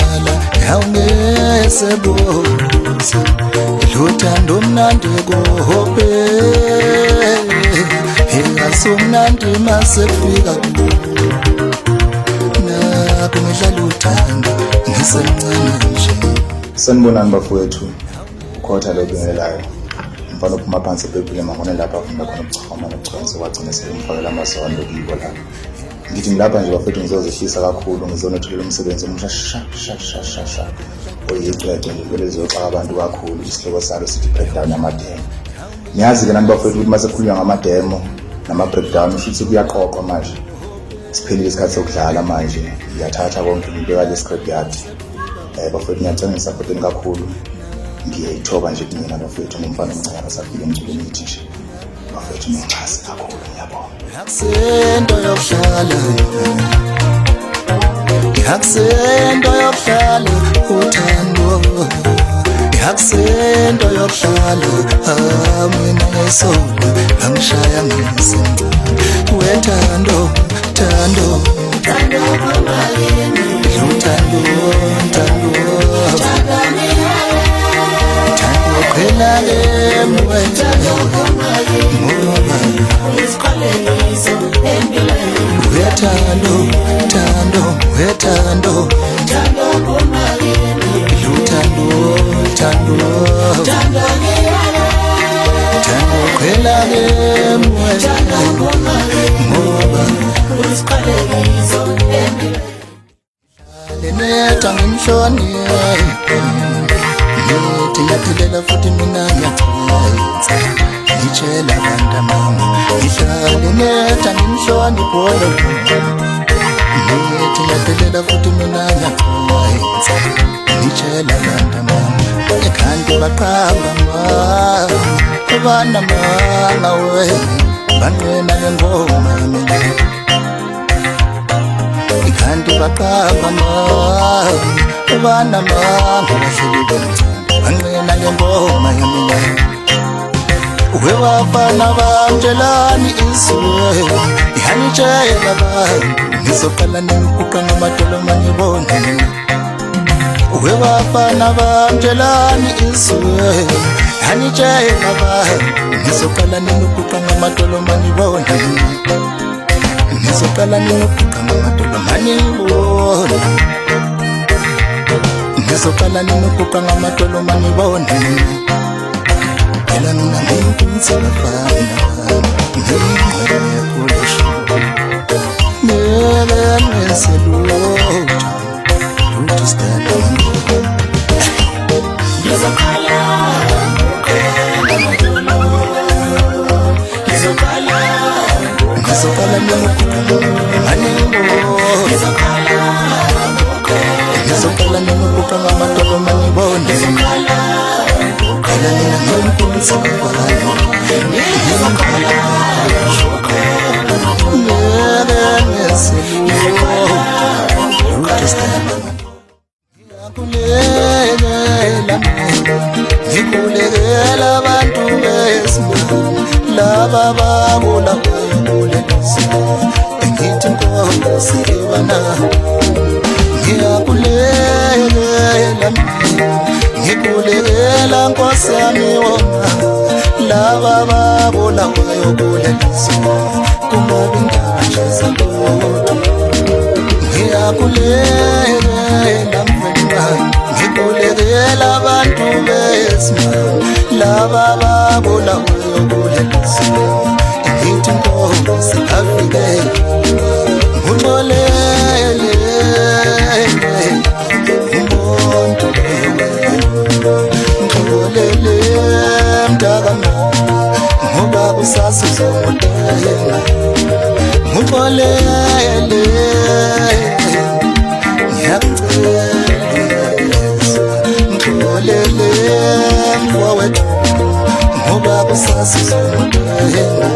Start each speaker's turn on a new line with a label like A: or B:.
A: yokuhlala yawungesebuza luthando mnandi kuhobe ingasumnandi masefika nakumidlala uthando ngisemncane nje.
B: Sanibonani bafowethu, ukhotha lebingelayo mfana uphuma phansi ebhebhile mangone lapha afunda khona ubuchama nobuchwense wagcina selimfakela amasondo kibo lapha. Ngithi ngilapha nje bafowethu ngizozehlisa kakhulu ngizonethulela umsebenzi omusha sha oyicwece nje vele ziyoxaka abantu kakhulu. Isihloko salo sithi breakdown yamademo. Niyazi-ke nani bafowethu ukuthi mase kukhulunywa ngamademo nama-breakdown futhi kuyaqoqwa manje. Siphelile isikhathi sokudlala manje, ngiyathatha konke ngibeka le scrapyard. Bafowethu ngiyacela ngisapoteni kakhulu, ngiyayithoba nje kumina bafowethu ngumfana omncane asafika emculweni nithi nje bafowethu ngichase kakhulu ngiyabonga.
A: Akusento yokuhlala akusento yokuhlala uthando akusento yokuhlala mina ngesona angishaya ngesinto wethando thando thando kumalini uthando thando thando khela emwethando ngoba isiqalekiso empilweni wethando thando wethando thando kumalini uthando thando thando thando khela emwethando ngoba isiqalekiso empilweni leneta ngimshoni ngithi ngiyaphilela futhi mina ngiyachayitsa ngitshela abantu mama ngihlale neta ngimshoni bolo ngithi ngiyaphilela futhi mina ngiyachayitsa ngitshela abantu mama ekhanda baqamba abana mama we banqena ngengoma mina ikhanda baqamba abana mama banqena ngengoma yamina. Wewafana banjelani izwe ihanitshela abantu ngizoqala nemiguqa ngamadolo manibone. Wewafana banjelani izwe ihanitshela abantu ngizoqala nemiguqa ngamadolo manibone. Ngizoqala nemiguqa ngamadolo manibone. Ngizoqala nemiguqa ngamadolo manibone. Ela mina ngimpunzi bafana ngimqhele kulisho nele neselutho to stand on ngizokhala ngizokhala ngizokhala nemikuqa ngamadolo manibone. Ela mina ngimpunzi bafana ngimqhele nele neselutho to stand on ngikhulekela abantu besimame laba babula kulesi engithi inkosi ibana ngiyakulekelela ngikhulekela nkosi yami wona laba babula kulesi kungabi nganje zalutho ngiyakulekelela ngikhulekela abantu besimame laba babula kulesi ngithi inkosi afike ngixolele umuntu ngixolele mntakami ngoba kusasa uzongidela ngixolele ngixolele mfowethu ngoba kusasa uzongidela